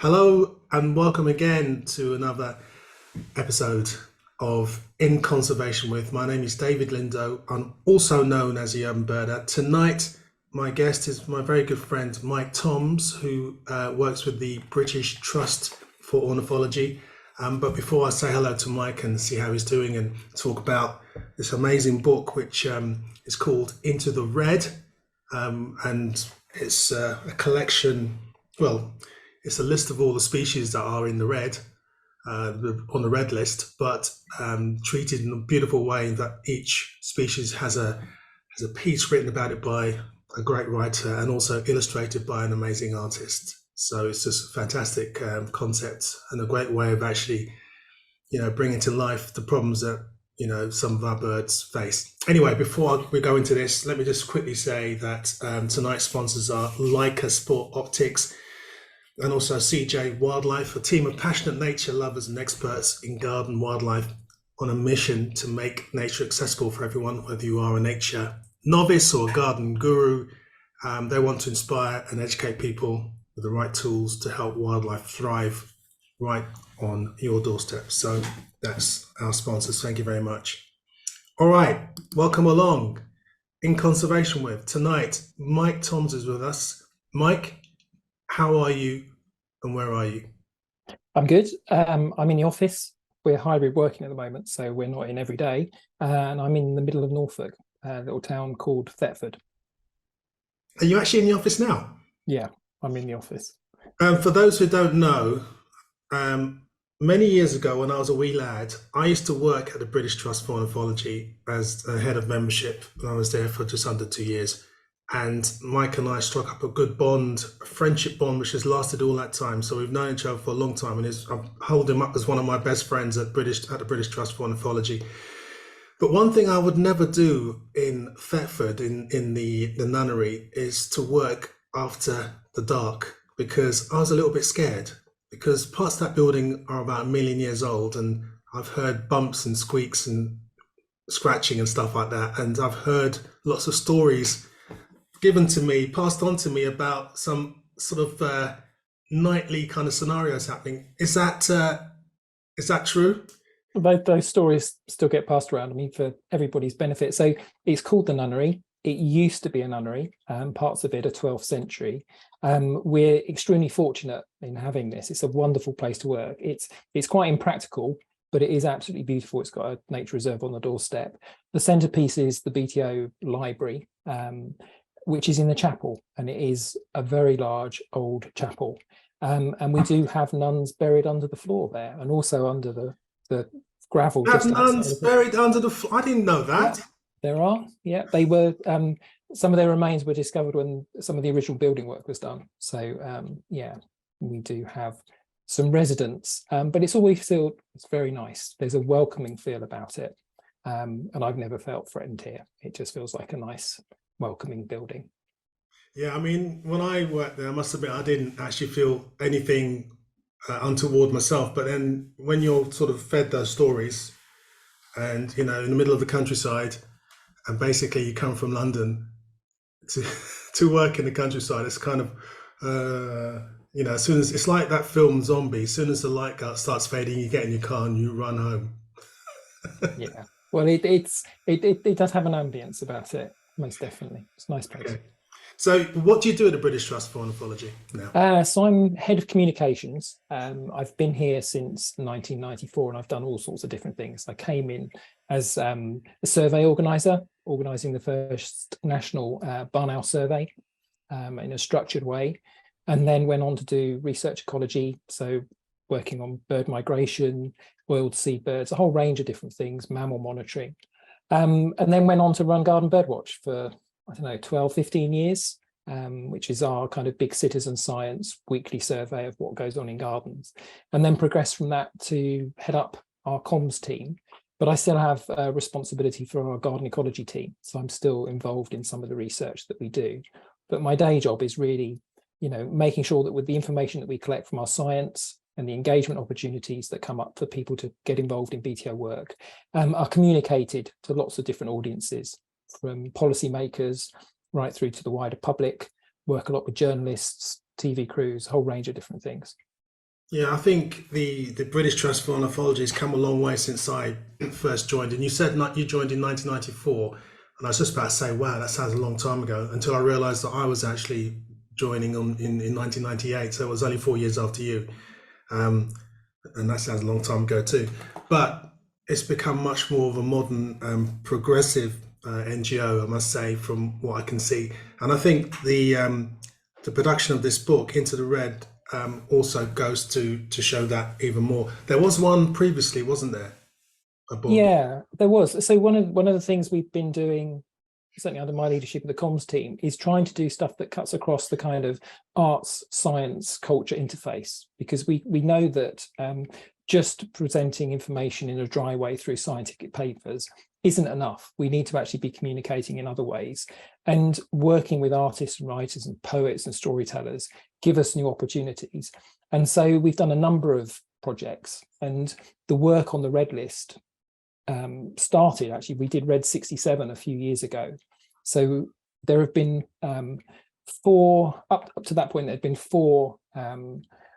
Hello and welcome again to another episode of In Conservation With. My name is David Lindo. I'm also known as the Urban Birder. Tonight, my guest is my very good friend Mike Toms, who works with the British Trust for Ornithology. But before I say hello to Mike and see how he's doing and talk about this amazing book, which is called Into the Red, and it's a collection, well, it's a list of all the species that are in the red, on the red list, but treated in a beautiful way that each species has a piece written about it by a great writer and also illustrated by an amazing artist. So it's just a fantastic concept and a great way of actually, bringing to life the problems that some of our birds face. Anyway, before we go into this, let me just quickly say that tonight's sponsors are Leica Sport Optics and also CJ Wildlife, a team of passionate nature lovers and experts in garden wildlife on a mission to make nature accessible for everyone, whether you are a nature novice or a garden guru. They want to inspire and educate people with the right tools to help wildlife thrive right on your doorstep. So that's our sponsors. Thank you very much. All right, welcome along. In Conservation With. Tonight, Mike Toms is with us. Mike, how are you and where are you? I'm good. I'm in the office. We're hybrid working at the moment, so we're not in every day. And I'm in the middle of Norfolk, a little town called Thetford. Are you actually in the office now? Yeah, I'm in the office. For those who don't know, many years ago when I was a wee lad, I used to work at the British Trust for Ornithology as a head of membership. I was there for just under 2 years. And Mike and I struck up a good bond, a friendship bond, which has lasted all that time. So we've known each other for a long time, and I hold him up as one of my best friends at the British Trust for Ornithology. But one thing I would never do in Thetford, in the nunnery, is to work after the dark, because I was a little bit scared, because parts of that building are about 1 million years old, and I've heard bumps and squeaks and scratching and stuff like that, and I've heard lots of stories given to me, passed on to me about some sort of nightly kind of scenarios happening. Is that true? Those stories still get passed around, I mean, for everybody's benefit. So it's called the nunnery. It used to be a nunnery, parts of it are 12th century. We're extremely fortunate in having this. It's a wonderful place to work. It's quite impractical, but it is absolutely beautiful. It's got a nature reserve on the doorstep. The centerpiece is the BTO library, which is in the chapel, and it is a very large old chapel. And we do have nuns buried under the floor there, and also under the gravel. Have Just nuns buried under the floor? I didn't know that. Yeah, there are. Yeah, they were. Some of their remains were discovered when some of the original building work was done. So yeah, we do have some residents, but it's very nice. There's a welcoming feel about it, and I've never felt threatened here. It just feels like a nice, welcoming building. Yeah, I mean, when I worked there, I must admit I didn't actually feel anything untoward myself. But then when you're sort of fed those stories, and in the middle of the countryside, and basically you come from London to to work in the countryside, it's kind of as soon as it's like that film Zombie, as soon as the light starts fading, you get in your car and you run home. Yeah, well, it does have an ambience about it, most definitely. It's a nice place. Okay. So, what do you do at the British Trust for Ornithology now? So I'm head of communications. I've been here since 1994, and I've done all sorts of different things. I came in as a survey organizer, organizing the first national barn owl survey in a structured way, and then went on to do research ecology, so working on bird migration, wild seabirds, a whole range of different things, mammal monitoring, and then went on to run Garden Birdwatch for, I don't know, 12, 15 years, which is our kind of big citizen science weekly survey of what goes on in gardens, and then progressed from that to head up our comms team. But I still have responsibility for our garden ecology team, so I'm still involved in some of the research that we do. But my day job is really, making sure that with the information that we collect from our science and the engagement opportunities that come up for people to get involved in BTO work are communicated to lots of different audiences, from policymakers right through to the wider public, work a lot with journalists, TV crews, a whole range of different things. Yeah, I think the British Trust for Ornithology has come a long way since I first joined. And you said you joined in 1994, and I was just about to say, wow, that sounds a long time ago. Until I realised that I was actually joining in 1998, so it was only 4 years after you. Um, and that sounds a long time ago too. But it's become much more of a modern, progressive NGO, I must say, from what I can see. And I think the production of this book, Into the Red, also goes to show that even more. There was one previously, wasn't there? A book. Yeah, there was. So one of the things we've been doing, certainly under my leadership of the comms team, is trying to do stuff that cuts across the kind of arts, science, culture interface, because we know that just presenting information in a dry way through scientific papers isn't enough. We need to actually be communicating in other ways, and working with artists and writers and poets and storytellers give us new opportunities. And so we've done a number of projects, and the work on the Red List started, actually, we did Red 67 a few years ago. So there have been four, up to that point, there had been four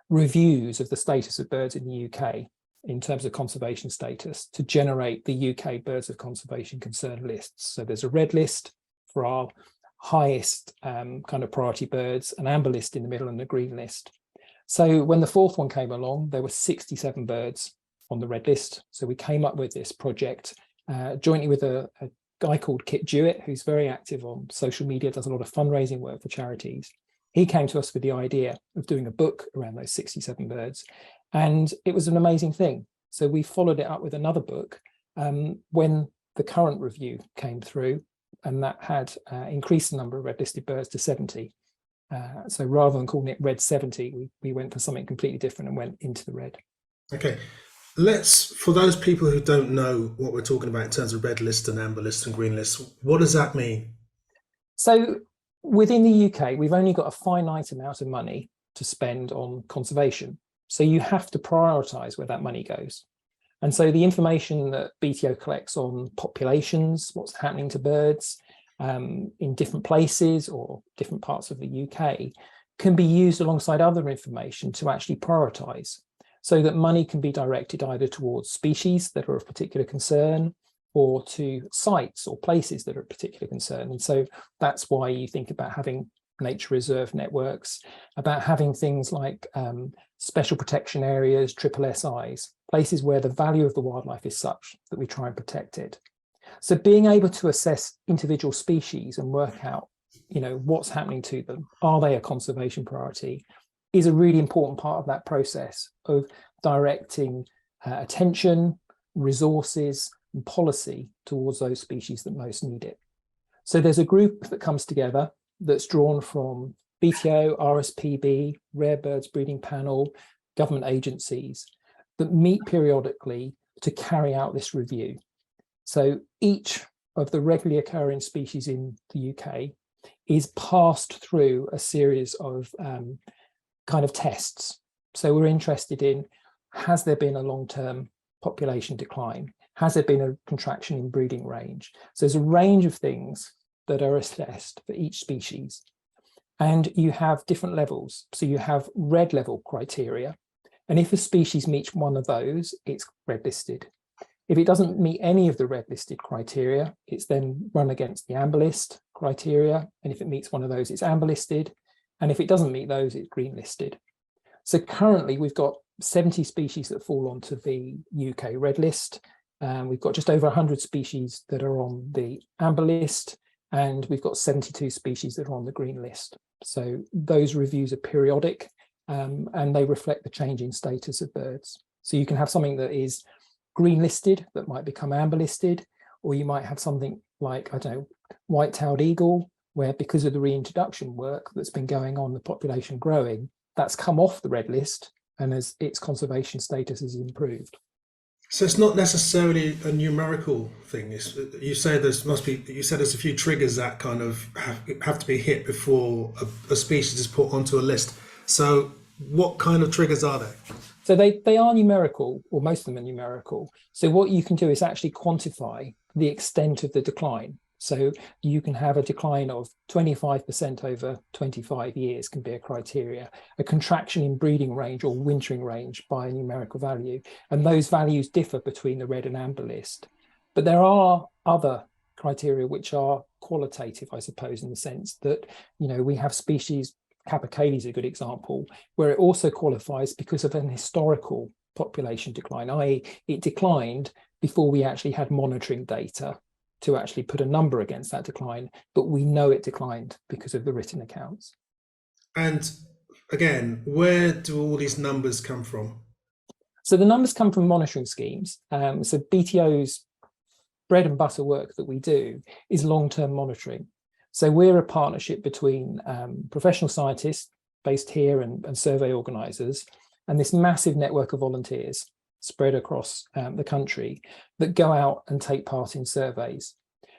reviews of the status of birds in the UK in terms of conservation status to generate the UK Birds of Conservation Concern lists. So there's a red list for our highest kind of priority birds, an amber list in the middle, and a green list. So when the fourth one came along, there were 67 birds on the red list. So we came up with this project jointly with a guy called Kit Jewett, who's very active on social media, does a lot of fundraising work for charities. He came to us with the idea of doing a book around those 67 birds, and it was an amazing thing. So we followed it up with another book when the current review came through, and that had increased the number of red listed birds to 70. So rather than calling it Red 70, we went for something completely different and went into the red. Okay. For those people who don't know what we're talking about in terms of red list and amber list and green list, what does that mean? So within the UK, we've only got a finite amount of money to spend on conservation. So you have to prioritise where that money goes. And so the information that BTO collects on populations, what's happening to birds in different places or different parts of the UK, can be used alongside other information to actually prioritise, so that money can be directed either towards species that are of particular concern or to sites or places that are of particular concern. And so that's why you think about having nature reserve networks, about having things like special protection areas, triple SIs, places where the value of the wildlife is such that we try and protect it. So being able to assess individual species and work out, what's happening to them, are they a conservation priority, is a really important part of that process of directing attention, resources, and policy towards those species that most need it. So there's a group that comes together that's drawn from BTO, RSPB, Rare Birds Breeding Panel, government agencies that meet periodically to carry out this review. So each of the regularly occurring species in the UK is passed through a series of kind of tests. So we're interested in, has there been a long-term population decline? Has there been a contraction in breeding range? So there's a range of things that are assessed for each species. And you have different levels. So you have red level criteria. And if a species meets one of those, it's red listed. If it doesn't meet any of the red listed criteria, it's then run against the amber list criteria. And if it meets one of those, it's amber listed. And if it doesn't meet those, it's green listed. So currently we've got 70 species that fall onto the UK red list. We've got just over 100 species that are on the amber list, and we've got 72 species that are on the green list. So those reviews are periodic, and they reflect the changing status of birds. So you can have something that is green listed that might become amber listed, or you might have something like, I don't know, white-tailed eagle, where because of the reintroduction work that's been going on, the population growing, that's come off the red list, and as its conservation status is improved. So it's not necessarily a numerical thing. You say there's a few triggers that kind of have to be hit before a species is put onto a list. So what kind of triggers are they? So they are numerical, or most of them are numerical. So what you can do is actually quantify the extent of the decline. So you can have a decline of 25% over 25 years can be a criteria, a contraction in breeding range or wintering range by a numerical value. And those values differ between the red and amber list. But there are other criteria which are qualitative, I suppose, in the sense that, we have species, Capercaillie is a good example, where it also qualifies because of an historical population decline, i.e. it declined before we actually had monitoring data to actually put a number against that decline, but we know it declined because of the written accounts. And again, where do all these numbers come from? So the numbers come from monitoring schemes. So BTO's bread and butter work that we do is long-term monitoring. So we're a partnership between professional scientists based here and survey organisers, and this massive network of volunteers spread across the country that go out and take part in surveys.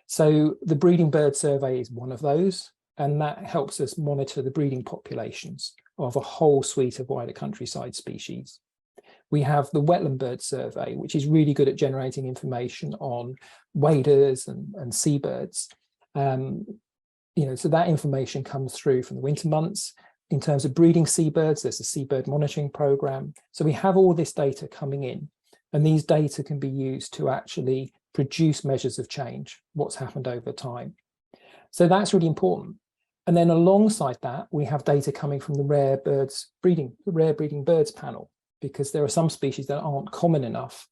So the breeding bird survey is one of those, and that helps us monitor the breeding populations of a whole suite of wider countryside species. We have the wetland bird survey, which is really good at generating information on waders and seabirds. So that information comes through from the winter months. In terms of breeding seabirds, there's a seabird monitoring program. So we have all this data coming in, and these data can be used to actually produce measures of change, what's happened over time. So that's really important. And then alongside that, we have data coming from the rare breeding birds panel, because there are some species that aren't common enough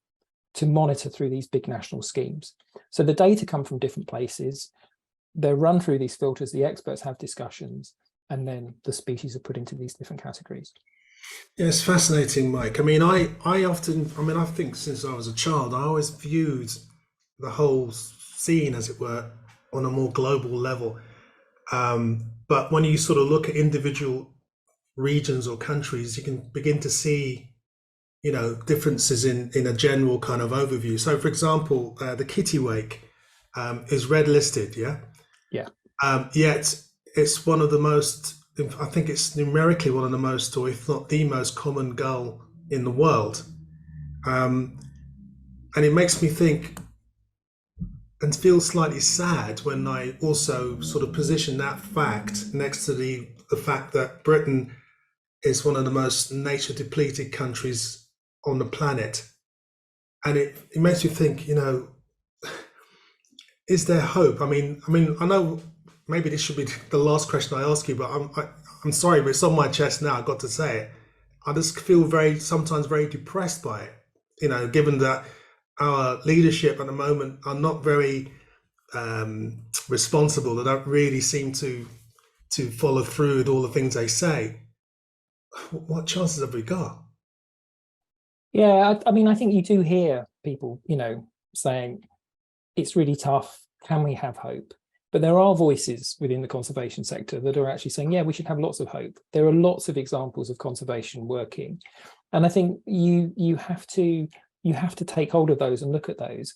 to monitor through these big national schemes. So the data come from different places. They're run through these filters, the experts have discussions, and then the species are put into these different categories. Yeah, it's fascinating, Mike. I mean, I think since I was a child, I always viewed the whole scene, as it were, on a more global level. But when you sort of look at individual regions or countries, you can begin to see, differences in a general kind of overview. So, for example, the kittiwake is red listed, yeah? Yeah. Yet it's one of the most, I think it's numerically one of the most, or if not the most common gull in the world. And it makes me think and feel slightly sad when I also sort of position that fact next to the fact that Britain is one of the most nature depleted countries on the planet. And it makes you think, is there hope? I mean, I know maybe this should be the last question I ask you, but I'm sorry, but it's on my chest now. I've got to say it. I just feel sometimes very depressed by it. Given that our leadership at the moment are not very responsible. They don't really seem to follow through with all the things they say. What chances have we got? Yeah, I think you do hear people, saying it's really tough. Can we have hope? But there are voices within the conservation sector that are actually saying, yeah, we should have lots of hope. There are lots of examples of conservation working. And I think you have to take hold of those and look at those.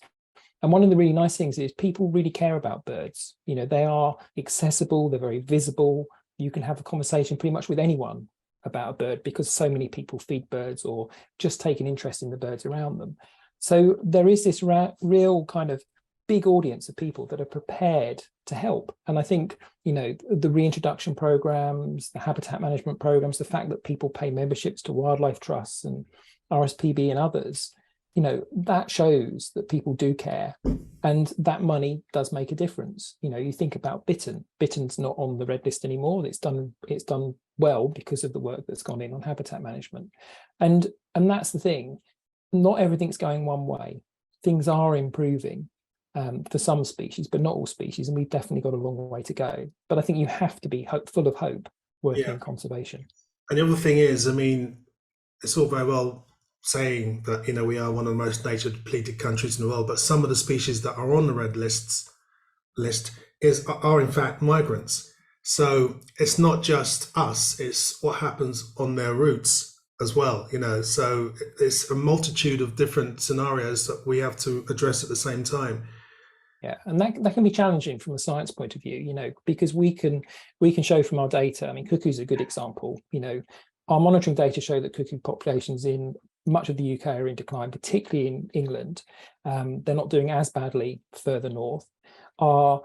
And one of the really nice things is people really care about birds. They are accessible, they're very visible. You can have a conversation pretty much with anyone about a bird because so many people feed birds or just take an interest in the birds around them. So there is this real kind of big audience of people that are prepared to help. And I think, the reintroduction programs, the habitat management programs, the fact that people pay memberships to wildlife trusts and RSPB and others, that shows that people do care, and that money does make a difference. You think about Bittern. Bittern's not on the red list anymore. It's done well because of the work that's gone in on habitat management. And that's the thing. Not everything's going one way. Things are improving for some species, but not all species, and we've definitely got a long way to go. But I think you have to be full of hope working in conservation. And the other thing is, it's all very well saying that we are one of the most nature depleted countries in the world, but some of the species that are on the red list are in fact migrants. So it's not just us; it's what happens on their routes as well. So it's a multitude of different scenarios that we have to address at the same time. Yeah, and that can be challenging from a science point of view, because we can show from our data. Cuckoo's a good example. Our monitoring data show that cuckoo populations in much of the UK are in decline, particularly in England. They're not doing as badly further north. Our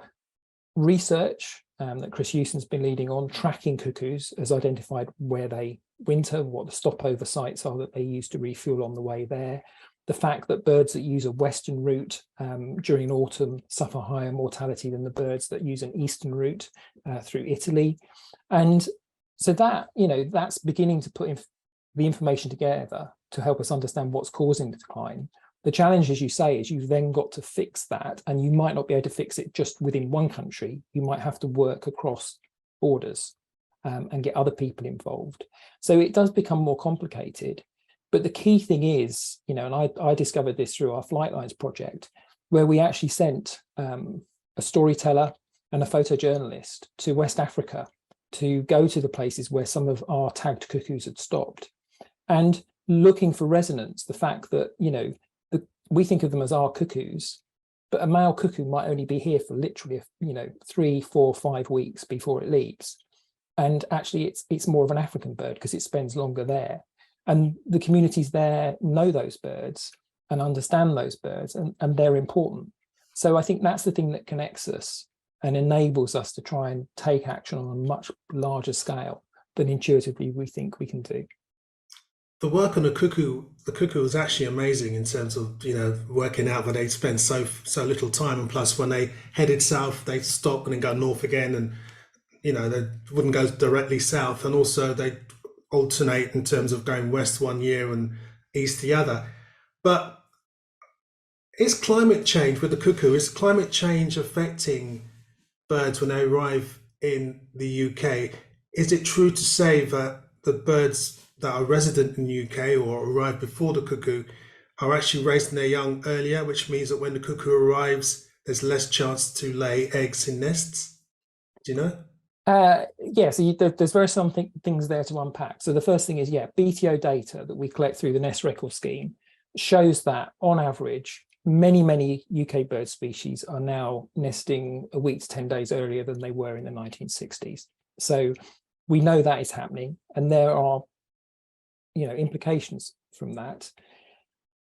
research that Chris Houston's been leading on, tracking cuckoos, has identified where they winter, what the stopover sites are that they use to refuel on the way there. The fact that birds that use a western route during autumn suffer higher mortality than the birds that use an eastern route through Italy. And so that, that's beginning to put the information together to help us understand what's causing the decline. The challenge, as you say, is you've then got to fix that, and you might not be able to fix it just within one country. You might have to work across borders and get other people involved. So it does become more complicated. But the key thing is, and I discovered this through our Flightlines project, where we actually sent a storyteller and a photojournalist to West Africa to go to the places where some of our tagged cuckoos had stopped, and looking for resonance, the fact that, we think of them as our cuckoos, but a male cuckoo might only be here for literally, 3, 4, 5 weeks before it leaves. And actually it's more of an African bird because it spends longer there. And the communities there know those birds and understand those birds, and they're important. So I think that's the thing that connects us and enables us to try and take action on a much larger scale than intuitively we think we can do. The work on the cuckoo was actually amazing in terms of, working out that they spend so little time, and plus when they headed south, they stop and then go north again, and they wouldn't go directly south, and also they alternate in terms of going west one year and east the other. But is climate change with the cuckoo, is climate change affecting birds when they arrive in the UK? Is it true to say that the birds that are resident in the UK or arrive before the cuckoo are actually raising their young earlier, which means that when the cuckoo arrives, there's less chance to lay eggs in nests? Do you know? Yeah, so there's very some things there to unpack. So the first thing is, BTO data that we collect through the Nest Record Scheme shows that on average, many UK bird species are now nesting a week to 10 days earlier than they were in the 1960s. So we know that is happening, and there are implications from that.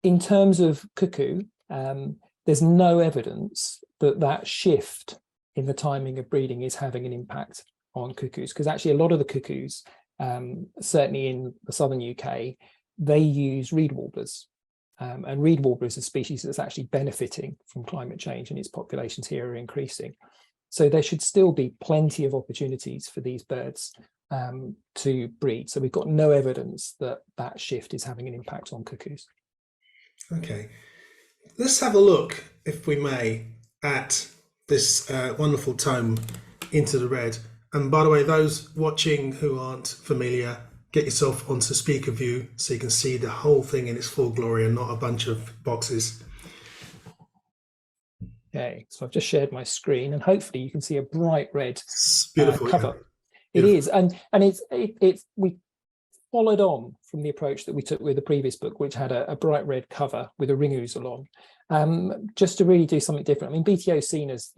In terms of cuckoo, there's no evidence that shift in the timing of breeding is having an impact on cuckoos, because actually a lot of the cuckoos, certainly in the southern UK, they use reed warblers, and reed warbler is a species that's actually benefiting from climate change, and its populations here are increasing. So there should still be plenty of opportunities for these birds to breed. So we've got no evidence that shift is having an impact on cuckoos. Okay, let's have a look, if we may, at this wonderful tome, Into the Red. And by the way, those watching who aren't familiar, get yourself onto speaker view so you can see the whole thing in its full glory and not a bunch of boxes. Okay, so I've just shared my screen, and hopefully you can see a bright red beautiful cover. Yeah. It is, and it's we followed on from the approach that we took with the previous book, which had a bright red cover with a ring ousel on, just to really do something different. I mean, BTO is seen as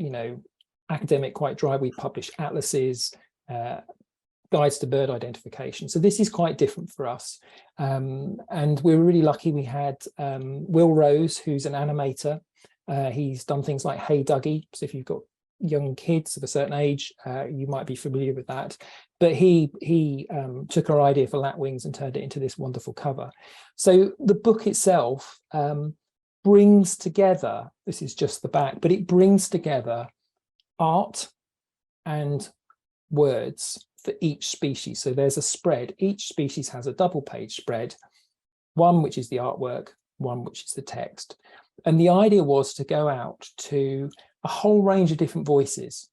academic, quite dry. We publish atlases, guides to bird identification. So this is quite different for us, and we're really lucky. We had Will Rose, who's an animator. He's done things like Hey Dougie. So if you've got young kids of a certain age, you might be familiar with that. But he took our idea for lapwings and turned it into this wonderful cover. So the book itself brings together, this is just the back, but it brings together art and words for each species. So there's a spread. Each species has a double page spread, one which is the artwork, one which is the text. And the idea was to go out to a whole range of different voices,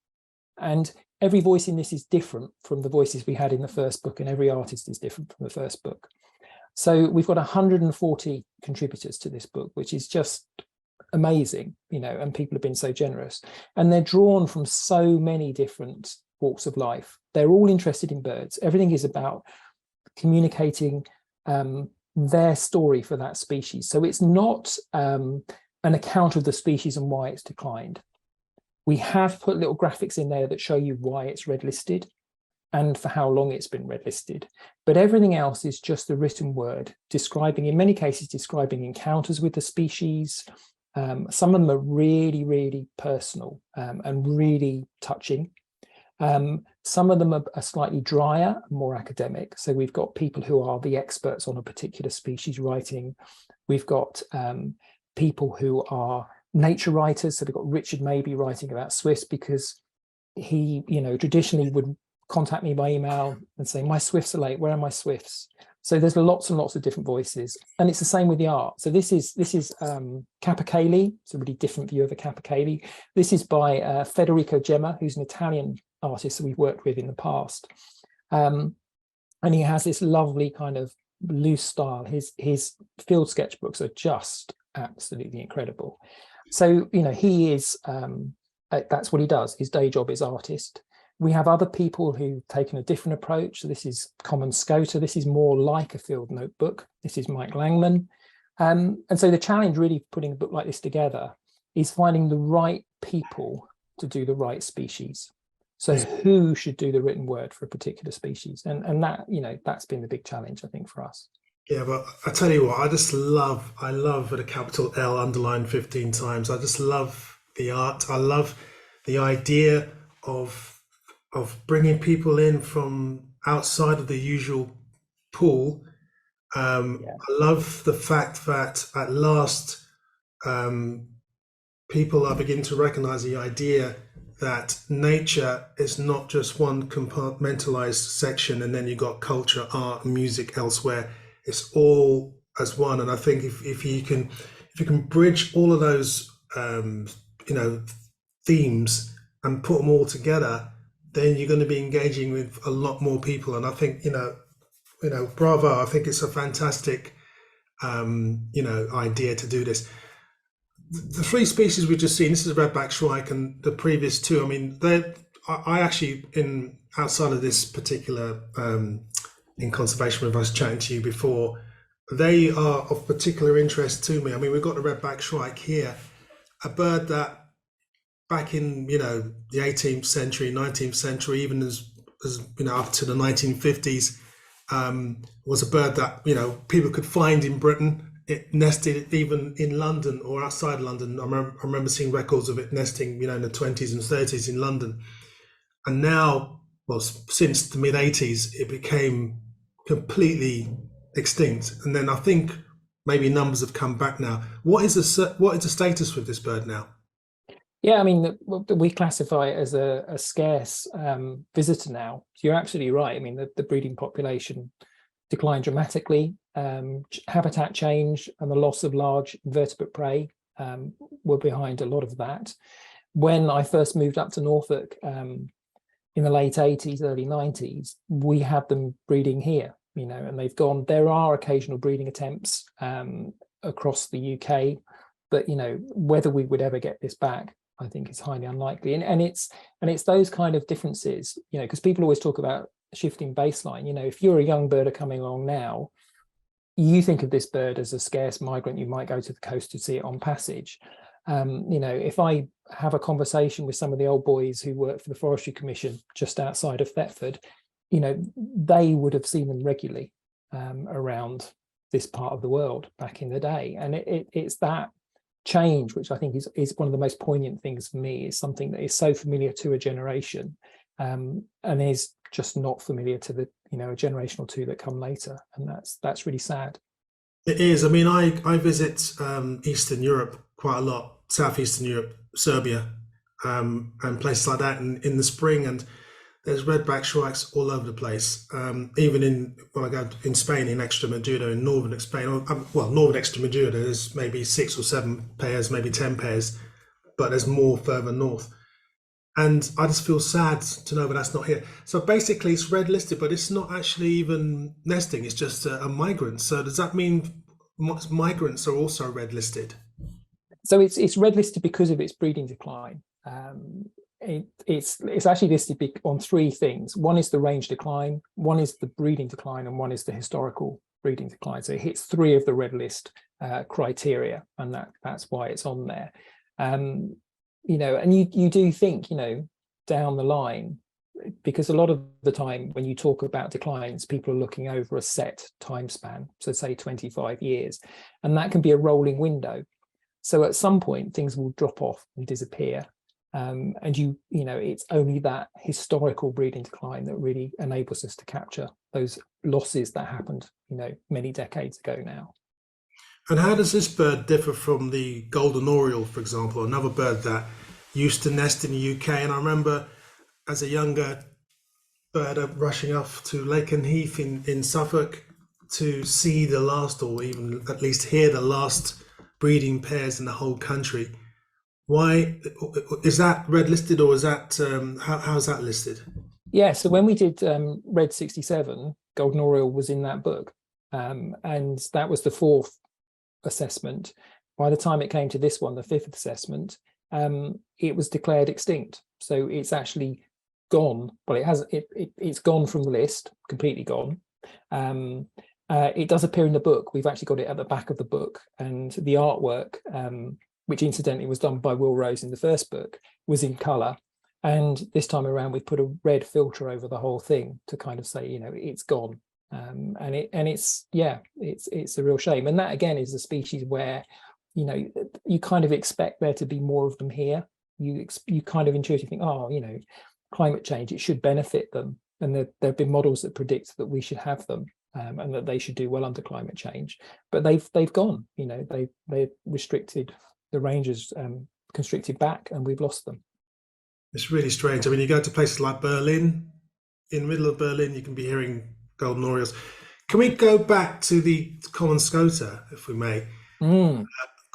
and every voice in this is different from the voices we had in the first book, and every artist is different from the first book. So we've got 140 contributors to this book, which is just amazing, and people have been so generous, and they're drawn from so many different walks of life. They're all interested in birds. Everything is about communicating their story for that species. So it's not an account of the species and why it's declined. We have put little graphics in there that show you why it's red listed and for how long it's been red listed. But everything else is just a written word describing, in many cases, describing encounters with the species, Some of them are really, really personal and really touching. Some of them are slightly drier, more academic. So we've got people who are the experts on a particular species writing. We've got people who are nature writers. So we've got Richard Mabey writing about swifts, because he, traditionally would contact me by email and say, my swifts are late, where are my swifts? So there's lots and lots of different voices, and it's the same with the art. So this is Capercaillie. It's a really different view of a Capercaillie. This is by Federico Gemma, who's an Italian artist that we've worked with in the past, and he has this lovely kind of loose style. His field sketchbooks are just absolutely incredible. So he is that's what he does. His day job is artist. We have other people who've taken a different approach. So this is Common Scoter. This is more like a field notebook. This is Mike Langman. And so the challenge really putting a book like this together is finding the right people to do the right species. So who should do the written word for a particular species? And that, that's been the big challenge, I think, for us. Yeah, but I tell you what, I love with a capital L underlined 15 times. I just love the art. I love the idea of bringing people in from outside of the usual pool. I love the fact that at last people are beginning to recognize the idea that nature is not just one compartmentalized section and then you got culture, art, music elsewhere. It's all as one. And I think if you can bridge all of those themes and put them all together, then you're going to be engaging with a lot more people. And I think, bravo. I think it's a fantastic, idea to do this. The three species we've just seen, this is redback shrike and the previous two. I mean, I actually, outside of this particular, in conservation, when I was chatting to you before, they are of particular interest to me. I mean, we've got the redback shrike here, a bird that back in the 18th century, 19th century, even as up to the 1950s, was a bird that people could find in Britain. It nested even in London or outside London. I remember seeing records of it nesting in the 20s and 30s in London. And now, well, since the mid 80s, it became completely extinct. And then I think maybe numbers have come back now. What is the status with this bird now? Yeah, I mean, we classify it as a scarce visitor now. So you're absolutely right. I mean, the breeding population declined dramatically. Habitat change and the loss of large invertebrate prey were behind a lot of that. When I first moved up to Norfolk in the late 80s, early 90s, we had them breeding here, and they've gone. There are occasional breeding attempts across the UK, but whether we would ever get this back, I think it's highly unlikely. And it's those kind of differences, because people always talk about shifting baseline. If you're a young birder coming along now, you think of this bird as a scarce migrant. You might go to the coast to see it on passage. If I have a conversation with some of the old boys who work for the Forestry Commission just outside of Thetford, they would have seen them regularly around this part of the world back in the day. And it's that change, which I think is one of the most poignant things for me, is something that is so familiar to a generation and is just not familiar to the a generation or two that come later, and that's really sad. It is. I mean, I visit Eastern Europe quite a lot, Southeastern Europe, Serbia, and places like that in the spring, and there's redback shrikes all over the place. Even when I go in Spain, in Extremadura, in northern Spain, northern Extremadura, there's maybe 6 or 7 pairs, maybe 10 pairs, but there's more further north. And I just feel sad to know that that's not here. So basically it's red listed, but it's not actually even nesting. It's just a migrant. So does that mean migrants are also red listed? So it's red listed because of its breeding decline. It's actually listed on 3 things. One is the range decline, one is the breeding decline, and one is the historical breeding decline. So it hits 3 of the red list criteria, and that's why it's on there. And you do think, down the line, because a lot of the time when you talk about declines, people are looking over a set time span, so say 25 years, and that can be a rolling window. So at some point, things will drop off and disappear. And it's only that historical breeding decline that really enables us to capture those losses that happened, many decades ago now. And how does this bird differ from the golden oriole, for example, another bird that used to nest in the UK? And I remember as a younger bird rushing off to Lakenheath in Suffolk to see the last, or even at least hear the last breeding pairs in the whole country. Why is that red listed, or is that how's that listed? Yeah, so when we did Red 67, Golden Oriole was in that book, and that was the fourth assessment. By the time it came to this one, the fifth assessment, it was declared extinct. So it's actually gone. Well, it's gone from the list, completely gone. It does appear in the book. We've actually got it at the back of the book, and the artwork, which incidentally was done by Will Rose in the first book, was in colour. And this time around, we put a red filter over the whole thing to kind of say, it's gone. It's a real shame. And that again is a species where, you kind of expect there to be more of them here. You kind of intuitively think, climate change, it should benefit them. And there have been models that predict that we should have them, and that they should do well under climate change. But they've gone. They've restricted. The range is constricted back, and we've lost them. It's really strange. I mean, you go to places like Berlin, in the middle of Berlin, you can be hearing golden orioles. Can we go back to the common scoter, if we may?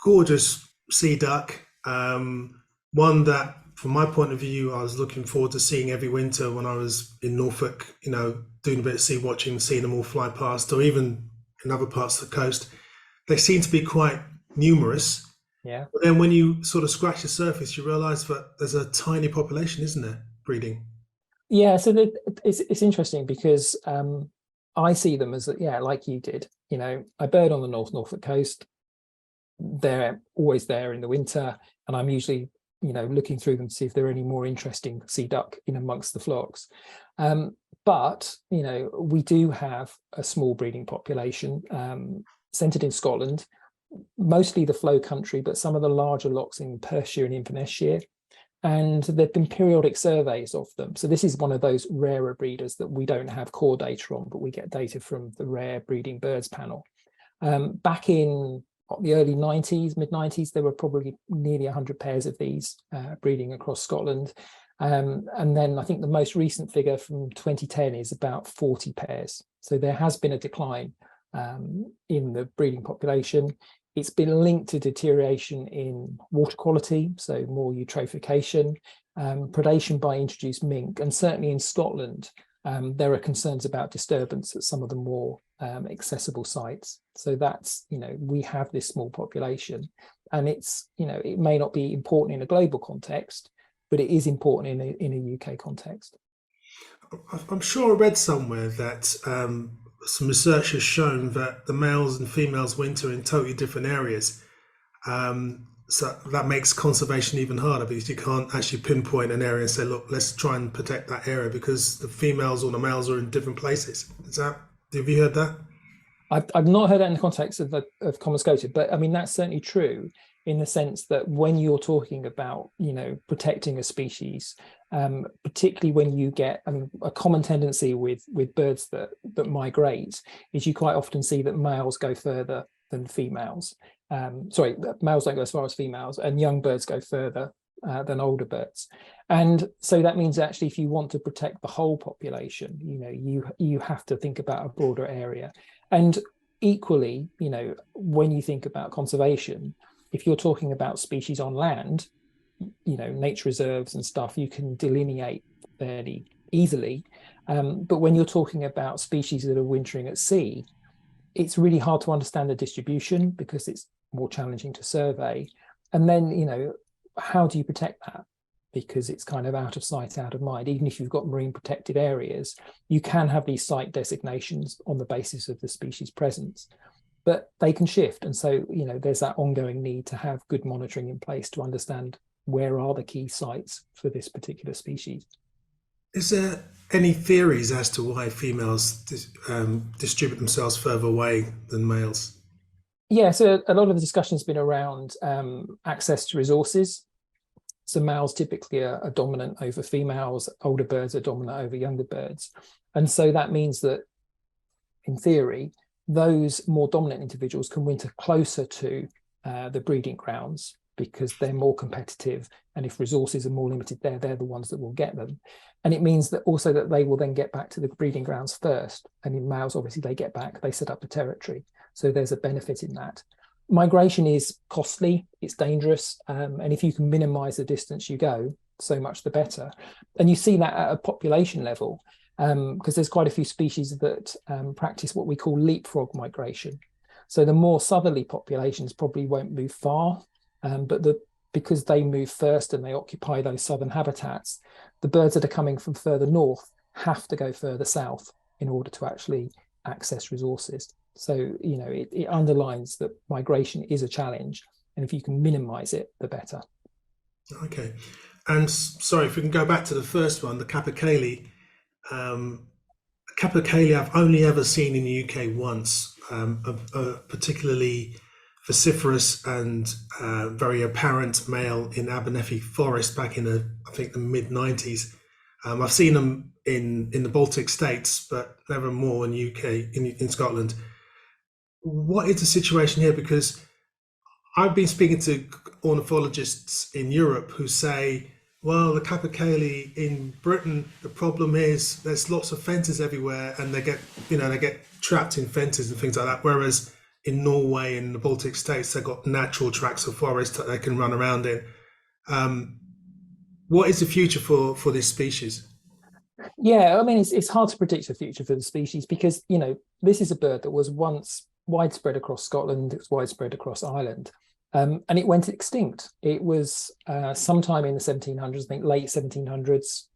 Gorgeous sea duck, one that, from my point of view, I was looking forward to seeing every winter when I was in Norfolk, doing a bit of sea watching, seeing them all fly past, or even in other parts of the coast. They seem to be quite numerous. Yeah. But then when you sort of scratch the surface, you realise that there's a tiny population, isn't there, breeding? Yeah, so it's interesting because I see them as, like you did. I bird on the Norfolk coast. They're always there in the winter, and I'm usually, looking through them to see if there are any more interesting sea duck in amongst the flocks. But we do have a small breeding population centred in Scotland, mostly the flow country, but some of the larger lochs in Perthshire and Inverness-shire. And there have been periodic surveys of them. So this is one of those rarer breeders that we don't have core data on, but we get data from the Rare Breeding Birds panel. Back in the early 90s, mid-90s, there were probably nearly 100 pairs of these breeding across Scotland. And then I think the most recent figure from 2010 is about 40 pairs. So there has been a decline in the breeding population. It's been linked to deterioration in water quality, so more eutrophication, predation by introduced mink, and certainly in Scotland, there are concerns about disturbance at some of the more accessible sites. So that's, we have this small population, and it's, it may not be important in a global context, but it is important in a UK context. I'm sure I read somewhere that some research has shown that the males and females winter in totally different areas. So that makes conservation even harder, because you can't actually pinpoint an area and say, look, let's try and protect that area, because the females or the males are in different places. Have you heard that? I've not heard that in the context of common scoter, but I mean, that's certainly true in the sense that when you're talking about, protecting a species, particularly when you get, a common tendency with birds that migrate is you quite often see that males go further than females. Males don't go as far as females, and young birds go further than older birds. And so that means actually, if you want to protect the whole population, you have to think about a broader area. And equally, when you think about conservation, if you're talking about species on land, nature reserves and stuff, you can delineate fairly easily. But when you're talking about species that are wintering at sea, it's really hard to understand the distribution because it's more challenging to survey. And then, how do you protect that? Because it's kind of out of sight, out of mind. Even if you've got marine protected areas, you can have these site designations on the basis of the species presence, but they can shift. And so, there's that ongoing need to have good monitoring in place to understand where are the key sites for this particular species. Is there any theories as to why females distribute themselves further away than males? Yeah, so a lot of the discussion has been around access to resources. So males typically are dominant over females, older birds are dominant over younger birds. And so that means that, in theory, those more dominant individuals can winter closer to the breeding grounds because they're more competitive. And if resources are more limited there, they're the ones that will get them. And it means that also that they will then get back to the breeding grounds first. And in males, obviously, they get back, they set up the territory. So there's a benefit in that. Migration is costly, it's dangerous, and if you can minimize the distance you go, so much the better. And you see that at a population level, because there's quite a few species that practice what we call leapfrog migration. So the more southerly populations probably won't move far, but because they move first and they occupy those southern habitats, the birds that are coming from further north have to go further south in order to actually access resources. So, it underlines that migration is a challenge, and if you can minimize it, the better. Okay. And sorry, if we can go back to the first one, the capercaillie. Capercaillie I've only ever seen in the UK once, a particularly vociferous and very apparent male in Abernethy Forest back in I think the mid-90s. I've seen them in the Baltic states, but never more in UK, in Scotland. What is the situation here? Because I've been speaking to ornithologists in Europe who say, well, the capercaillie in Britain, the problem is there's lots of fences everywhere, and they get trapped in fences and things like that. Whereas in Norway and the Baltic states, they've got natural tracts of forest that they can run around in. What is the future for this species? Yeah, I mean, it's hard to predict the future for the species because, this is a bird that was once widespread across Scotland, it was widespread across Ireland, and it went extinct. It was sometime in the 1700s, I think late 1700s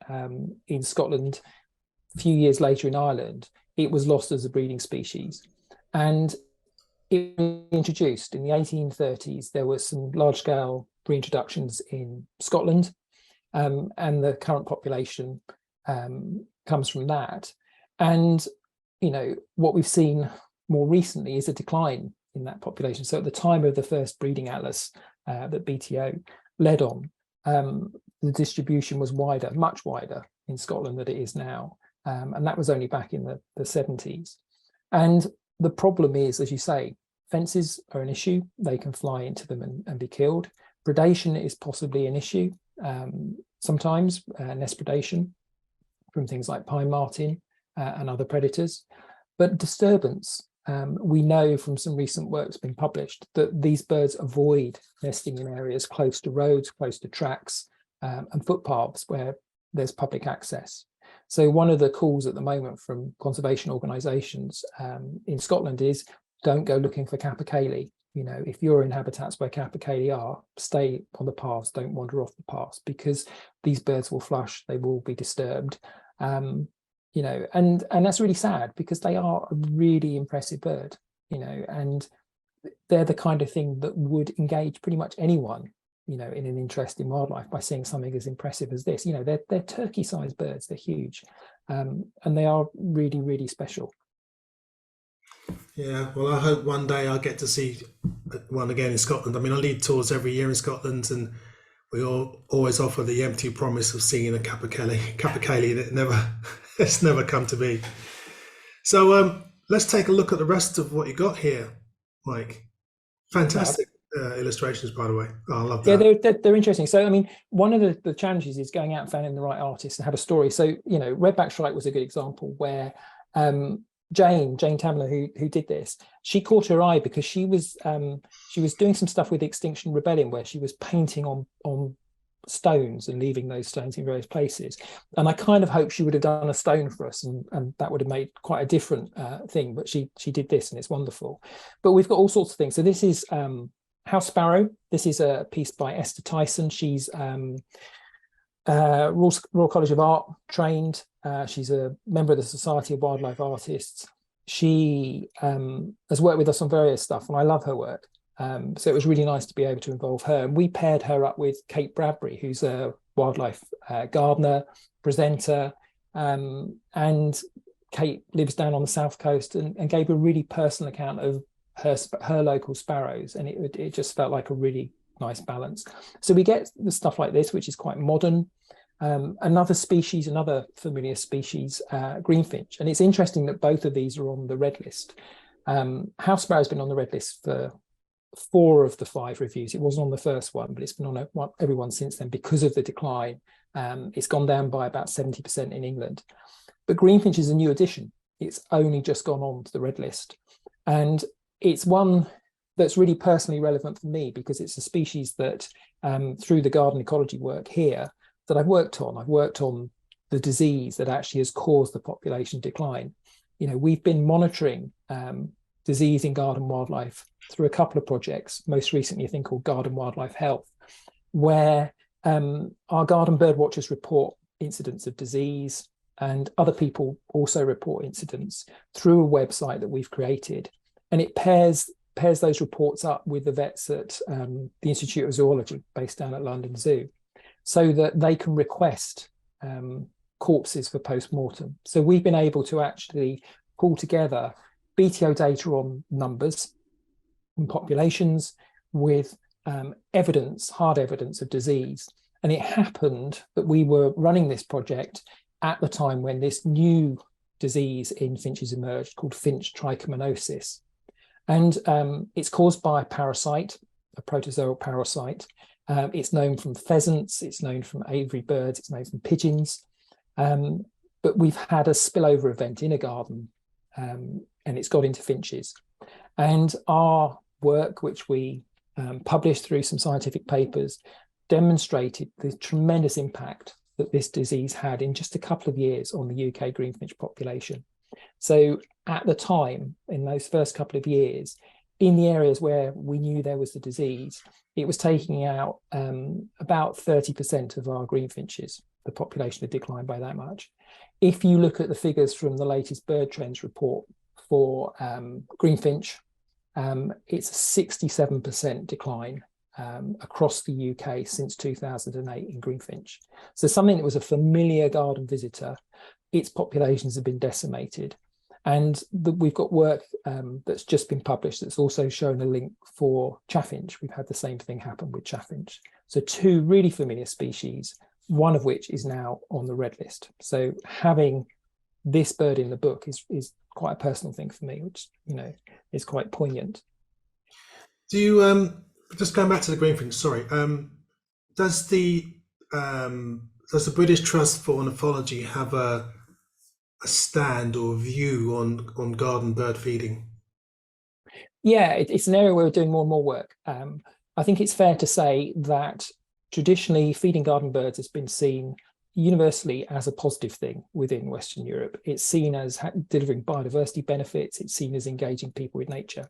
in Scotland. A few years later in Ireland, it was lost as a breeding species. And it was introduced in the 1830s. There were some large-scale reintroductions in Scotland, and the current population comes from that. And, what we've seen more recently is a decline in that population. So at the time of the first breeding atlas that BTO led on, the distribution was wider, much wider in Scotland than it is now. And that was only back in the 70s. And the problem is, as you say, fences are an issue. They can fly into them and be killed. Predation is possibly an issue. Sometimes nest predation from things like pine marten and other predators. But disturbance, we know from some recent work that's been published that these birds avoid nesting in areas close to roads, close to tracks, and footpaths where there's public access. So one of the calls at the moment from conservation organisations in Scotland is don't go looking for capercaillie. If you're in habitats where capercaillie are, stay on the paths, don't wander off the paths, because these birds will flush, they will be disturbed. And that's really sad because they are a really impressive bird, and they're the kind of thing that would engage pretty much anyone, in an interest in wildlife by seeing something as impressive as this. They're turkey-sized birds, they're huge, and they are really, really special. Yeah, well, I hope one day I'll get to see one again in Scotland. I mean, I lead tours every year in Scotland, and we always offer the empty promise of seeing a capercaillie that it's never come to be. So let's take a look at the rest of what you got here, Mike. Fantastic illustrations, by the way. Oh, I love that. Yeah, they're interesting. So, I mean, one of the challenges is going out and finding the right artist and have a story. So, Redback Shrike was a good example where Jane Tamler, who did this, she caught her eye because she was doing some stuff with the Extinction Rebellion where she was painting on stones and leaving those stones in various places. And I kind of hoped she would have done a stone for us, and that would have made quite a different thing. But she did this, and it's wonderful. But we've got all sorts of things. So this is House Sparrow. This is a piece by Esther Tyson. She's Royal College of Art trained. She's a member of the Society of Wildlife Artists. She has worked with us on various stuff, and I love her work. So it was really nice to be able to involve her. And we paired her up with Kate Bradbury, who's a wildlife gardener, presenter, and Kate lives down on the south coast and gave a really personal account of her local sparrows, and it just felt like a really nice balance. So we get the stuff like this, which is quite modern. Another species, another familiar species, greenfinch, and it's interesting that both of these are on the red list. House sparrow has been on the red list for 4 of the 5 reviews. It wasn't on the first one, but it's been on every one since then because of the decline. It's gone down by about 70% in England. But greenfinch is a new addition. It's only just gone on to the red list. And it's one that's really personally relevant for me because it's a species that through the garden ecology work here that I've worked on. I've worked on the disease that actually has caused the population decline. You know, we've been monitoring disease in garden wildlife through a couple of projects, most recently a thing called Garden Wildlife Health, where our garden bird watchers report incidents of disease, and other people also report incidents through a website that we've created. And it pairs those reports up with the vets at the Institute of Zoology based down at London Zoo, so that they can request corpses for post-mortem. So we've been able to actually pull together BTO data on numbers and populations with evidence, hard evidence of disease. And it happened that we were running this project at the time when this new disease in finches emerged called finch trichomoniasis. And it's caused by a parasite, a protozoal parasite. It's known from pheasants, it's known from aviary birds, it's known from pigeons. But we've had a spillover event in a garden and it's got into finches. And our work, which we published through some scientific papers, demonstrated the tremendous impact that this disease had in just a couple of years on the UK greenfinch population. So at the time, in those first couple of years, in the areas where we knew there was the disease, it was taking out about 30% of our greenfinches. The population had declined by that much. If you look at the figures from the latest bird trends report for greenfinch, it's a 67% decline across the UK since 2008 in greenfinch. So something that was a familiar garden visitor, its populations have been decimated. And we've got work that's just been published that's also shown a link for chaffinch. We've had the same thing happen with chaffinch. So 2 really familiar species, one of which is now on the red list. So having this bird in the book is quite a personal thing for me, which, you know, is quite poignant. Do you just going back to the greenfinch? Sorry, does the British Trust for Ornithology have a stand or view on garden bird feeding? Yeah, it's an area where we're doing more and more work. I think it's fair to say that traditionally feeding garden birds has been seen universally as a positive thing within Western Europe. It's seen as delivering biodiversity benefits. It's seen as engaging people with nature.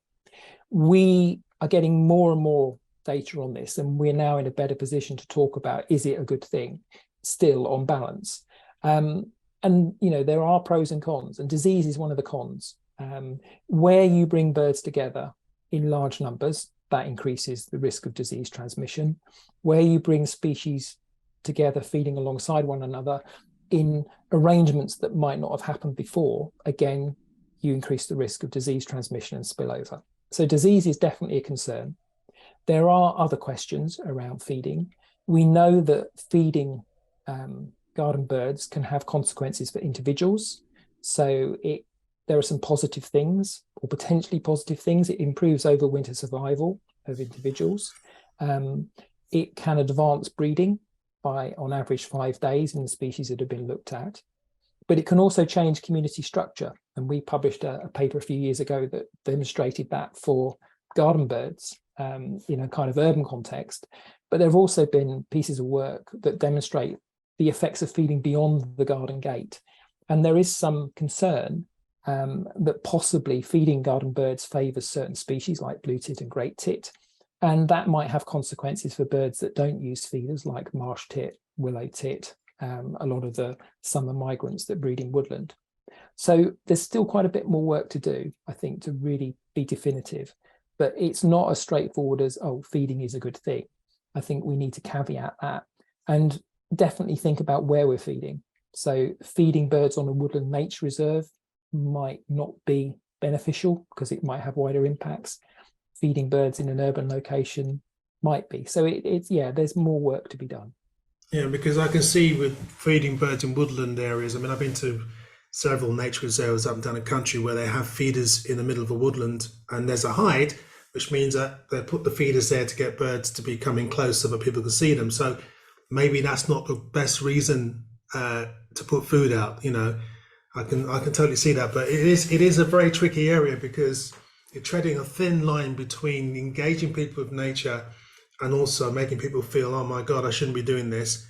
We are getting more and more data on this, and we're now in a better position to talk about, is it a good thing still on balance? And, you know, there are pros and cons, and disease is one of the cons. Where you bring birds together in large numbers, that increases the risk of disease transmission. Where you bring species together feeding alongside one another in arrangements that might not have happened before, again, you increase the risk of disease transmission and spillover. So disease is definitely a concern. There are other questions around feeding. We know that feeding garden birds can have consequences for individuals. So there are some positive things, or potentially positive things. It improves overwinter survival of individuals. It can advance breeding by, on average, 5 days in the species that have been looked at. But it can also change community structure. And we published a paper a few years ago that demonstrated that for garden birds in a kind of urban context. But there have also been pieces of work that demonstrate the effects of feeding beyond the garden gate. And there is some concern that possibly feeding garden birds favours certain species like blue tit and great tit. And that might have consequences for birds that don't use feeders like marsh tit, willow tit, a lot of the summer migrants that breed in woodland. So there's still quite a bit more work to do, I think, to really be definitive. But it's not as straightforward as, oh, feeding is a good thing. I think we need to caveat that and definitely think about where we're feeding. So feeding birds on a woodland nature reserve might not be beneficial because it might have wider impacts. Feeding birds in an urban location might be. So it's yeah, there's more work to be done. Yeah, because I can see with feeding birds in woodland areas. I mean, I've been to several nature reserves up and down the country where they have feeders in the middle of a woodland, and there's a hide, which means that they put the feeders there to get birds to be coming close so that people can see them. So maybe that's not the best reason to put food out. You know, I can totally see that, but it is a very tricky area because you're treading a thin line between engaging people with nature and also making people feel, oh my God, I shouldn't be doing this,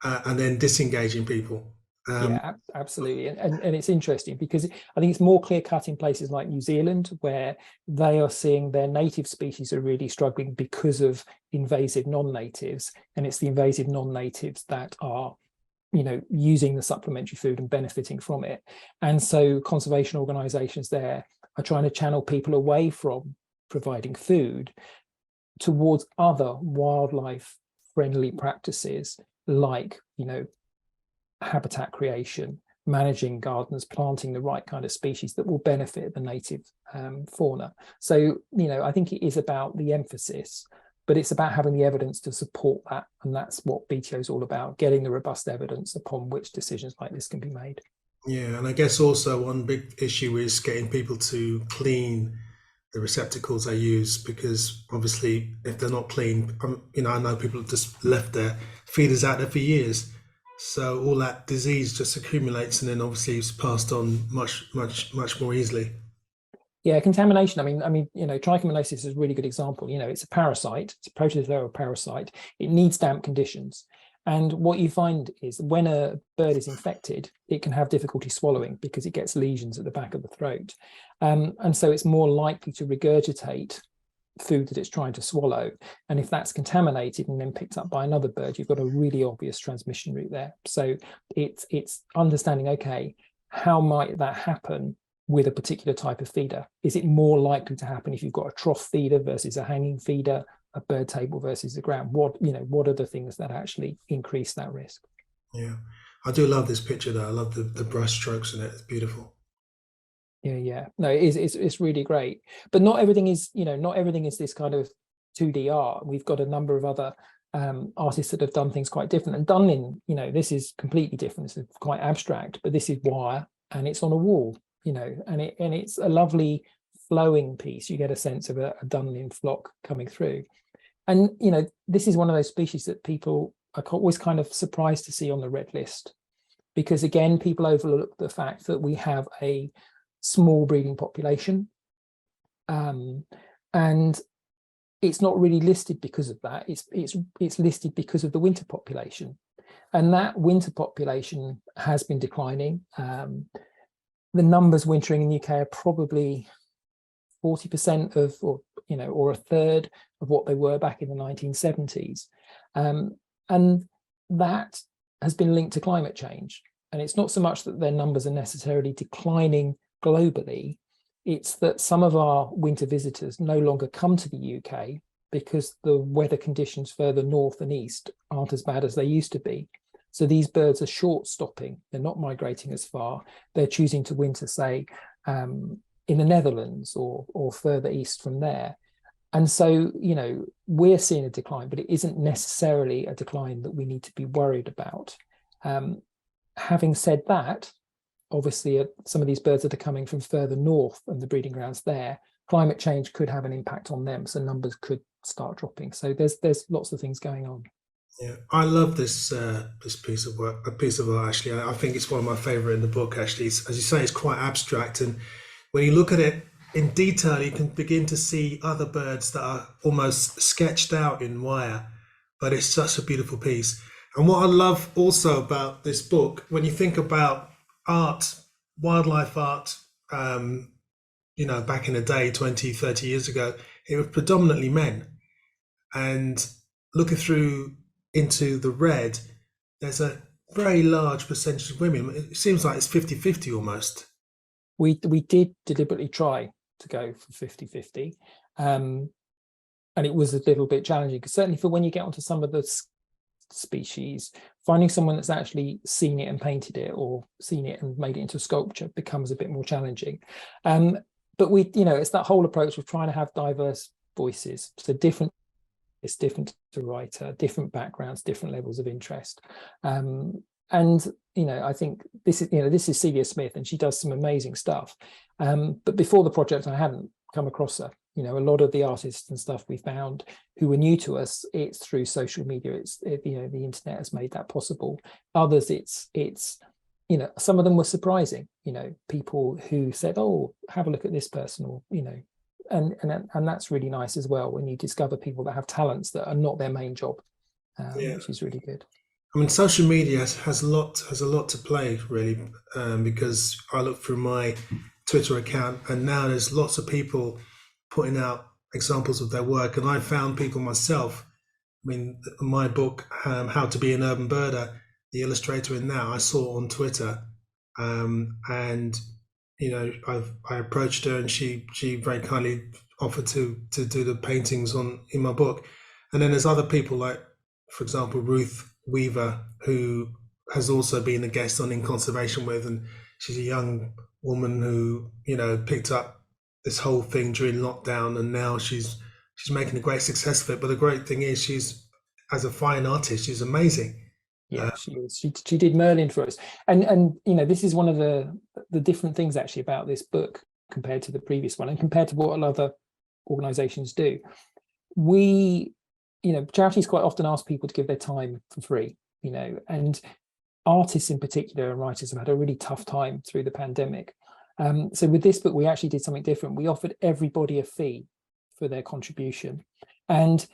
and then disengaging people. Yeah, absolutely. And it's interesting because I think it's more clear cut in places like New Zealand, where they are seeing their native species are really struggling because of invasive non-natives. And it's the invasive non-natives that are, you know, using the supplementary food and benefiting from it. And so conservation organizations there are trying to channel people away from providing food towards other wildlife friendly practices like, you know, habitat creation, managing gardens, planting the right kind of species that will benefit the native fauna. So, you know, I think it is about the emphasis, but it's about having the evidence to support that. And that's what BTO is all about, getting the robust evidence upon which decisions like this can be made. Yeah, and I guess also one big issue is getting people to clean the receptacles they use, because obviously if they're not clean, you know, I know people have just left their feeders out there for years. So all that disease just accumulates and then obviously it's passed on much more easily. Yeah, contamination. I mean, you know, trichomoniasis is a really good example. You know, it's a parasite, it's a protozoal parasite. It needs damp conditions. And what you find is when a bird is infected, it can have difficulty swallowing because it gets lesions at the back of the throat. And so it's more likely to regurgitate food that it's trying to swallow. And if that's contaminated and then picked up by another bird, you've got a really obvious transmission route there. So it's understanding, okay, how might that happen with a particular type of feeder? Is it more likely to happen if you've got a trough feeder versus a hanging feeder, a bird table versus the ground? What are the things that actually increase that risk? Yeah, I do love this picture though. I love the brush strokes in it. It's beautiful. Yeah. No, it's really great. But not everything is, you know, not everything is this kind of 2D art. We've got a number of other artists that have done things quite different and done in, you know, this is completely different. This is quite abstract, but this is wire and it's on a wall, you know, and it's a lovely flowing piece. You get a sense of a Dunlin flock coming through. And, you know, this is one of those species that people are always kind of surprised to see on the red list, because again, people overlook the fact that we have a small breeding population, and it's not really listed because of that. It's listed because of the winter population, and that winter population has been declining. The numbers wintering in the UK are probably 40% of, or a third of what they were back in the 1970s, and that has been linked to climate change. And it's not so much that their numbers are necessarily declining globally, it's that some of our winter visitors no longer come to the UK because the weather conditions further north and east aren't as bad as they used to be. So these birds are short stopping, they're not migrating as far, they're choosing to winter, say, in the Netherlands or further east from there. And so, you know, we're seeing a decline, but it isn't necessarily a decline that we need to be worried about. Having said that, obviously, some of these birds that are coming from further north and the breeding grounds there, climate change could have an impact on them. So numbers could start dropping. So there's lots of things going on. Yeah, I love this piece of work, a piece of art. Actually, I think it's one of my favorite in the book. Actually, as you say, it's quite abstract, and when you look at it in detail, you can begin to see other birds that are almost sketched out in wire. But it's such a beautiful piece. And what I love also about this book, when you think about art, wildlife art, you know, back in the day, 20, 30 years ago, it was predominantly men. And looking through into the red, there's a very large percentage of women. It seems like it's 50-50 almost. We did deliberately try to go for 50-50. And it was a little bit challenging, because certainly for when you get onto some of the species, finding someone that's actually seen it and painted it, or seen it and made it into sculpture, becomes a bit more challenging. but we, it's that whole approach of trying to have diverse voices. So it's different to writer, different backgrounds, different levels of interest. And, I think this is Celia Smith, and she does some amazing stuff. But before the project, I hadn't come across her. A lot of the artists and stuff we found who were new to us, it's through social media. The internet has made that possible. Others, it's some of them were surprising. People who said, "Oh, have a look at this person," or and that's really nice as well when you discover people that have talents that are not their main job, which is really good. I mean, social media has a lot to play, really, because I look through my Twitter account, and now there's lots of people putting out examples of their work, and I found people myself. I mean, my book, How to Be an Urban Birder, the illustrator in that I saw on Twitter, and I approached her, and she very kindly offered to do the paintings in my book. And then there's other people like, for example, Ruth Weaver, who has also been a guest on In Conservation With, and she's a young woman who picked up this whole thing during lockdown, and now she's making a great success of it. But the great thing is, she's, as a fine artist, she's amazing. Yeah, she is. She did Merlin for us, and this is one of the different things actually about this book compared to the previous one, and compared to what other organisations do. Charities quite often ask people to give their time for free, and artists in particular and writers have had a really tough time through the pandemic. So with this book, we actually did something different. We offered everybody a fee for their contribution, and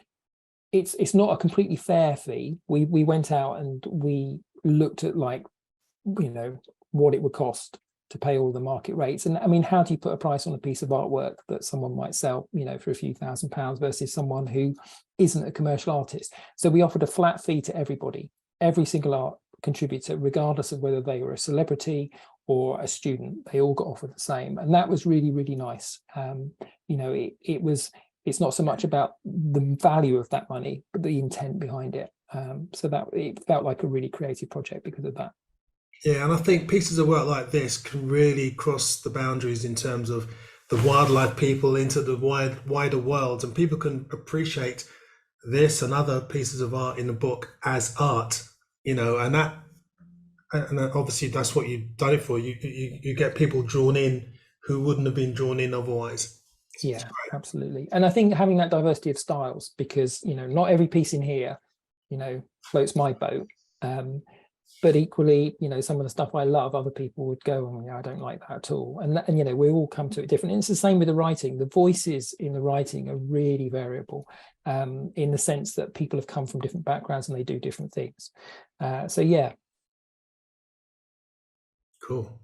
it's not a completely fair fee. We went out and we looked at what it would cost to pay all the market rates. And I mean, how do you put a price on a piece of artwork that someone might sell, for a few £1,000s versus someone who isn't a commercial artist? So we offered a flat fee to everybody, every single art contributor, regardless of whether they were a celebrity or a student. They all got offered the same, and that was really, really nice. It's not so much about the value of that money, but the intent behind it. So that it felt like a really creative project because of that. Yeah, and I think pieces of work like this can really cross the boundaries in terms of the wildlife people into the wider world, and people can appreciate this and other pieces of art in the book as art, and obviously that's what you've done it for. You get people drawn in who wouldn't have been drawn in otherwise. Yeah, absolutely. And I think having that diversity of styles, because not every piece in here floats my boat, but equally some of the stuff I love, other people would go, "Oh yeah, I don't like that at all." And we all come to it different. And it's the same with the writing. The voices in the writing are really variable, in the sense that people have come from different backgrounds and they do different things. So yeah. Cool.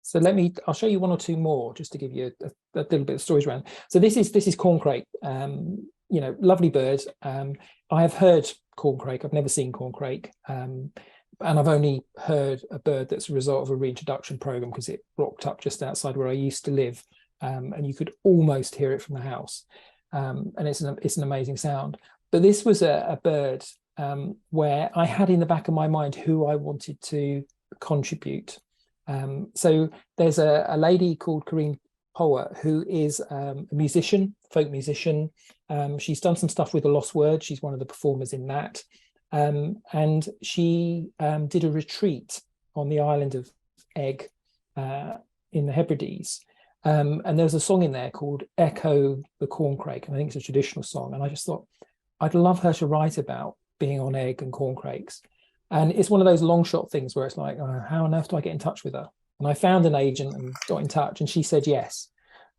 So I'll show you one or two more just to give you a little bit of stories around. So this is corncrake, lovely bird. I have heard corncrake, I've never seen corncrake. And I've only heard a bird that's a result of a reintroduction program, because it rocked up just outside where I used to live. And you could almost hear it from the house. And it's an amazing sound. But this was a bird where I had in the back of my mind who I wanted to contribute. So there's a lady called Corinne Power, who is a musician, folk musician. She's done some stuff with The Lost Word. She's one of the performers in that. And she did a retreat on the island of Egg in the Hebrides. And there's a song in there called Echo the Corncrake, and I think it's a traditional song. And I just thought, I'd love her to write about being on Egg and corncrakes. And it's one of those long shot things where it's like, how on earth do I get in touch with her? And I found an agent and got in touch, and she said yes.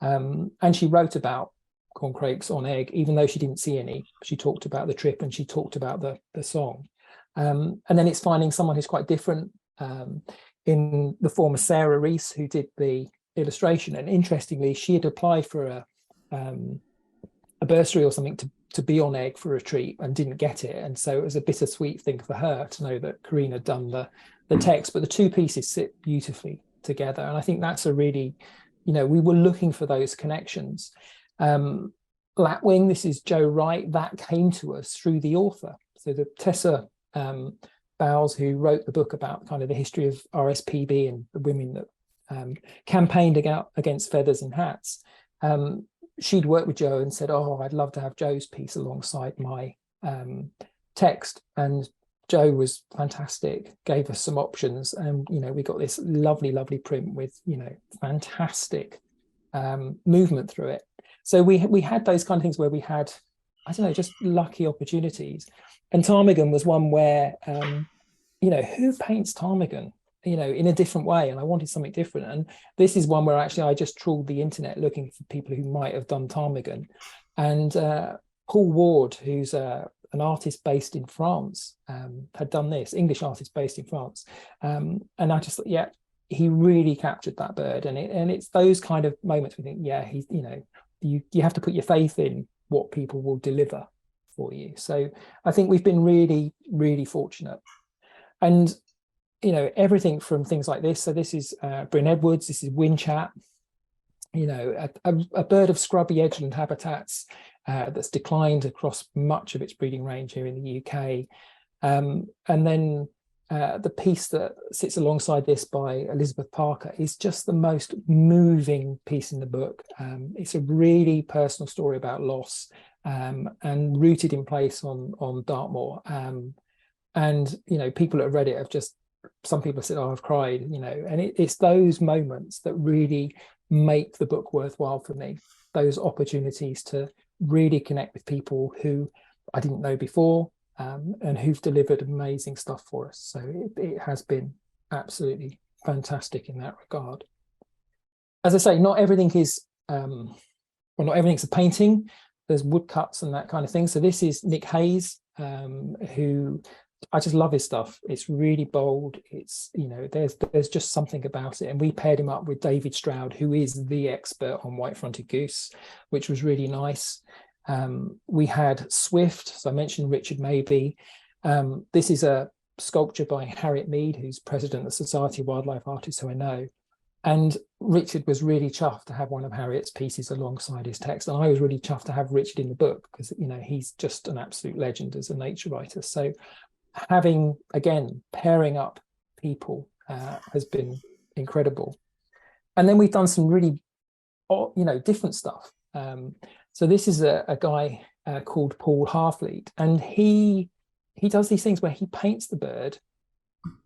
And she wrote about corncrakes on Egg, even though she didn't see any. She talked about the trip and she talked about the song. And then it's finding someone who's quite different, in the form of Sarah Rees, who did the illustration. And interestingly, she had applied for a bursary or something to be on Egg for a retreat and didn't get it. And so it was a bittersweet thing for her to know that Corinne had done the text, but the two pieces sit beautifully together. And I think that's a really, we were looking for those connections. Lapwing, this is Joe Wright, that came to us through the author. So the Tessa Bowles, who wrote the book about kind of the history of RSPB and the women that campaigned against feathers and hats. She'd worked with Joe and said, "Oh, I'd love to have Joe's piece alongside my text." And Joe was fantastic, gave us some options, and we got this lovely print with fantastic movement through it. So we had those kind of things where we had, I don't know, just lucky opportunities. And ptarmigan was one where who paints ptarmigan in a different way, and I wanted something different. And this is one where actually I just trawled the internet looking for people who might have done ptarmigan, and Paul Ward, who's an artist based in France, had done this, English artist based in France. And I just thought, yeah, he really captured that bird. And it's those kind of moments we think, yeah, he's, you have to put your faith in what people will deliver for you. So I think we've been really fortunate. And, everything from things like this. So this is Bryn Edwards, this is Winchat, a bird of scrubby edgeland habitats that's declined across much of its breeding range here in the UK. And then the piece that sits alongside this by Elizabeth Parker is just the most moving piece in the book. It's a really personal story about loss, and rooted in place on Dartmoor. And people that have read it have just, some people have said, "Oh, I've cried," and it's those moments that really make the book worthwhile for me. Those opportunities to really connect with people who I didn't know before, and who've delivered amazing stuff for us. So it has been absolutely fantastic in that regard. As I say, not everything is, not everything's a painting. There's woodcuts and that kind of thing. So this is Nick Hayes, who I just love his stuff. It's really bold. It's, there's just something about it. And we paired him up with David Stroud, who is the expert on white-fronted goose, which was really nice. We had Swift, so I mentioned Richard Mabey. This is a sculpture by Harriet Mead, who's president of the Society of Wildlife Artists, who I know. And Richard was really chuffed to have one of Harriet's pieces alongside his text. And I was really chuffed to have Richard in the book because, he's just an absolute legend as a nature writer. So having, again, pairing up people has been incredible. And then we've done some really, different stuff. So this is a guy called Paul Harfleet, and he does these things where he paints the bird,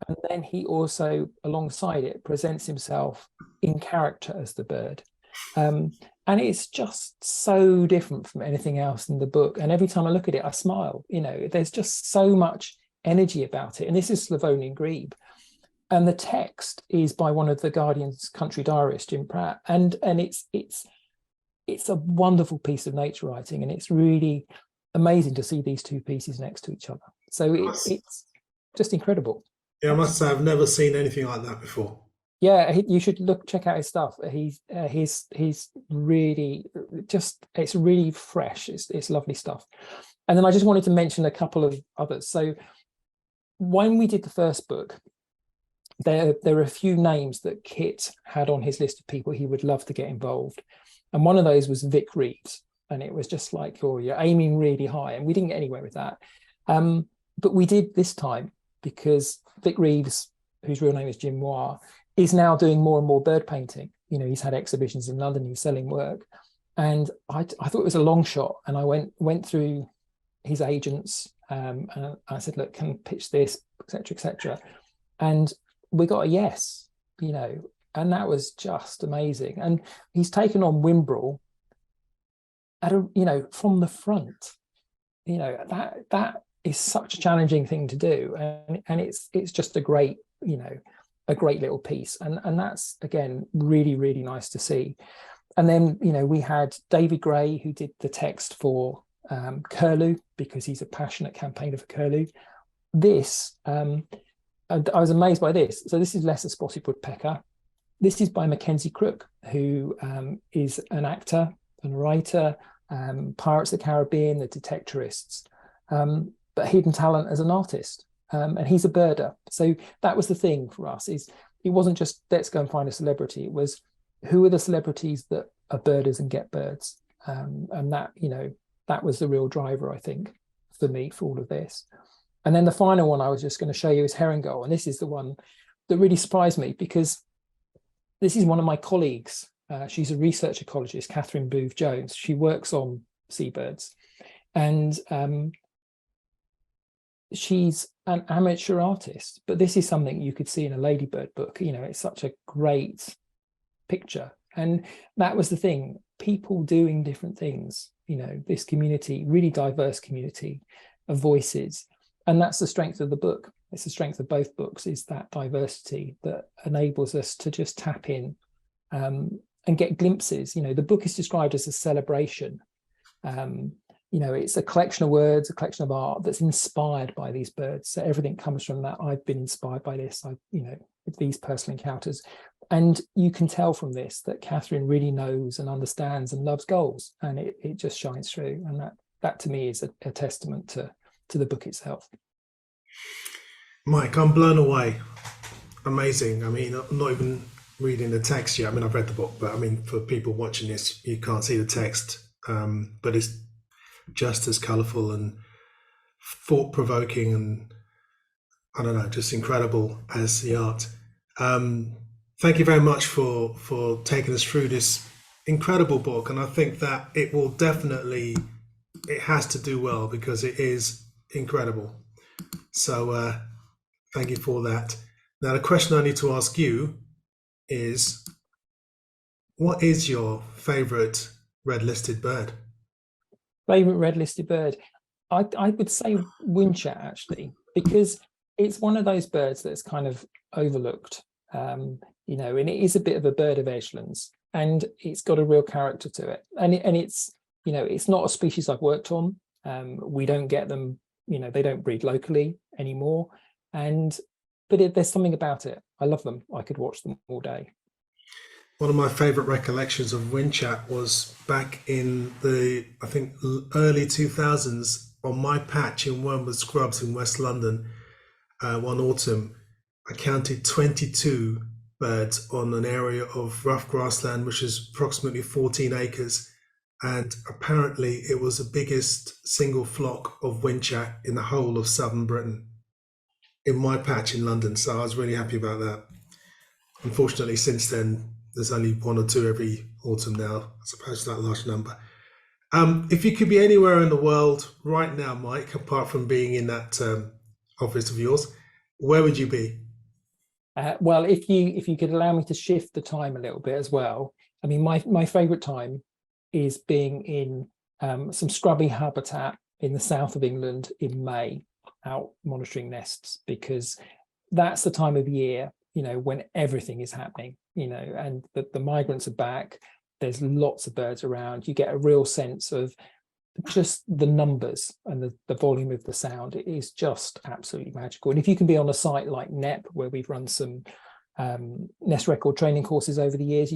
and then he also, alongside it, presents himself in character as the bird. And it's just so different from anything else in the book. And every time I look at it, I smile. There's just so much energy about it. And this is Slavonian Grebe. And the text is by one of the Guardian's country diarists, Jim Pratt. And it's a wonderful piece of nature writing, and it's really amazing to see these two pieces next to each other. So it's just incredible. Yeah, I must say I've never seen anything like that before. Yeah, you should check out his stuff. He's really it's really fresh. It's lovely stuff. And then I just wanted to mention a couple of others. So when we did the first book, there were a few names that Kit had on his list of people he would love to get involved. And one of those was Vic Reeves. And it was just like, oh, you're aiming really high. And we didn't get anywhere with that. But we did this time because Vic Reeves, whose real name is Jim Moir, is now doing more and more bird painting. He's had exhibitions in London, he's selling work. And I thought it was a long shot. And I went through his agents, and I said, look, can I pitch this, etc., etc. And we got a yes, and that was just amazing. And he's taken on Wimbrel from the front. That is such a challenging thing to do, and it's just a great little piece, and that's, again, really nice to see. And then we had David Gray, who did the text for curlew, because he's a passionate campaigner for curlew. This I was amazed by this. So this is Lesser Spotted Woodpecker. This is by Mackenzie Crook, who is an actor and writer, Pirates of the Caribbean, The Detectorists, but hidden talent as an artist. And he's a birder. So that was the thing for us, is it wasn't just let's go and find a celebrity. It was, who are the celebrities that are birders and get birds? And that was the real driver, I think, for me, for all of this. And then the final one I was just going to show you is Herringull. And this is the one that really surprised me, because this is one of my colleagues. She's a research ecologist, Catherine Booth Jones. She works on seabirds, and she's an amateur artist, but this is something you could see in a ladybird book. It's such a great picture. And that was the thing, people doing different things, this community, really diverse community of voices. And that's the strength of the book. It's the strength of both books, is that diversity that enables us to just tap in and get glimpses. The book is described as a celebration. It's a collection of words, a collection of art that's inspired by these birds. So everything comes from that. I've been inspired by this, with these personal encounters. And you can tell from this that Catherine really knows and understands and loves goals, and it just shines through. And that to me is a testament to the book itself. Mike, I'm blown away. Amazing. I mean, I'm not even reading the text yet. I mean, I've read the book, but I mean, for people watching this, you can't see the text, but it's just as colourful and thought-provoking and, I don't know, just incredible as the art. Thank you very much for taking us through this incredible book, and I think that it has to do well because it is incredible. So thank you for that. Now the question I need to ask you is, what is your favourite red-listed bird? Favourite red-listed bird? I would say windchat, actually, because it's one of those birds that's kind of overlooked. And it is a bit of a bird of edgelands, and it's got a real character to it. And it's, it's not a species I've worked on. We don't get them, they don't breed locally anymore. But there's something about it. I love them. I could watch them all day. One of my favourite recollections of windchat was back in the, I think, early 2000s on my patch in Wormwood Scrubs in West London. One autumn, I counted 22 birds on an area of rough grassland, which is approximately 14 acres. And apparently it was the biggest single flock of windchat in the whole of southern Britain in my patch in London. So I was really happy about that. Unfortunately, since then, there's only one or two every autumn now, as opposed to that large number. If you could be anywhere in the world right now, Mike, apart from being in that office of yours, where would you be? Well, if you could allow me to shift the time a little bit as well. I mean, my favourite time is being in some scrubby habitat in the south of England in May, out monitoring nests, because that's the time of year, when everything is happening, and the migrants are back. There's lots of birds around. You get a real sense of just the numbers and the volume of the sound. It is just absolutely magical. And if you can be on a site like NEP, where we've run some nest record training courses over the years,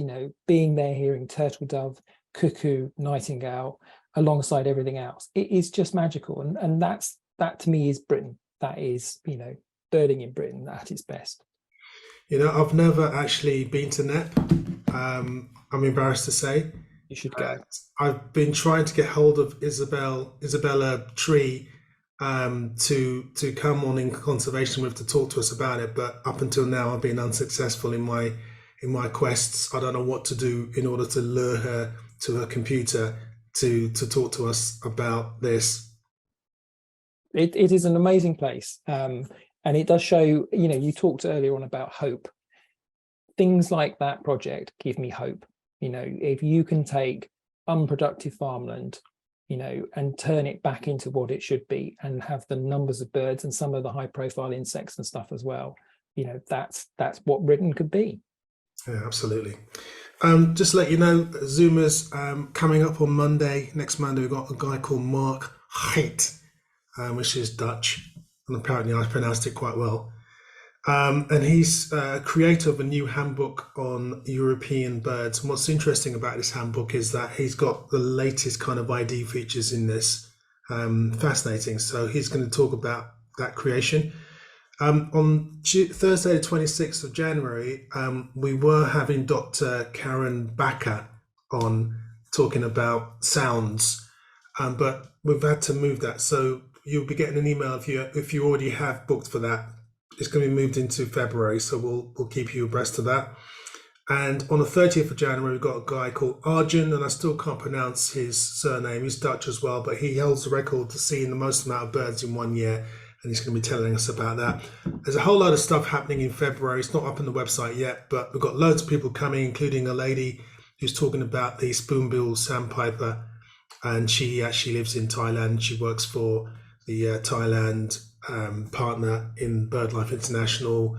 being there, hearing turtle dove, cuckoo, nightingale, alongside everything else, it is just magical. And that to me is Britain. That is, birding in Britain at its best. I've never actually been to NEP. I'm embarrassed to say. You should go. I've been trying to get hold of Isabella Tree to come on in conservation with to talk to us about it, but up until now I've been unsuccessful in my quests. I don't know what to do in order to lure her to her computer to talk to us about this. It is an amazing place, and it does show. You talked earlier on about hope. Things like that project give me hope. If you can take unproductive farmland, and turn it back into what it should be, and have the numbers of birds and some of the high profile insects and stuff as well, that's what Britain could be. Yeah, absolutely. Just to let you know, Zoomers, coming up on next Monday, we've got a guy called Mark Haidt, which is Dutch, and apparently I pronounced it quite well. And he's creator of a new handbook on European birds. And what's interesting about this handbook is that he's got the latest kind of ID features in this. Fascinating. So he's going to talk about that creation. On Thursday, the 26th of January, we were having Dr. Karen Backer on talking about sounds, but we've had to move that. So you'll be getting an email if you already have booked for that. It's going to be moved into February, so we'll keep you abreast of that. And on the 30th of January, we've got a guy called Arjun, and I still can't pronounce his surname. He's Dutch as well, but he holds the record to seeing the most amount of birds in 1 year, and he's going to be telling us about that. There's a whole lot of stuff happening in February. It's not up on the website yet, but we've got loads of people coming, including a lady who's talking about the spoonbill sandpiper, and she actually lives in Thailand. She works for the Thailand partner in BirdLife International.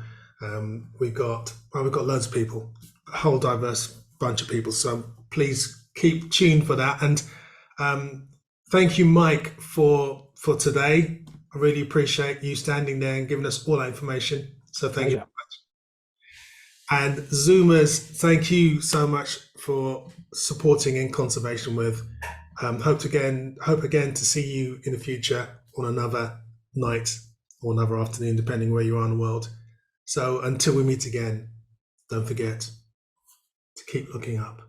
We've got loads of people, a whole diverse bunch of people. So please keep tuned for that. And thank you, Mike, for today. I really appreciate you standing there and giving us all that information. So thank you very much. And Zoomers, thank you so much for supporting In Conservation With. Hope again to see you in the future on another night or another afternoon, depending where you are in the world. So until we meet again, don't forget to keep looking up.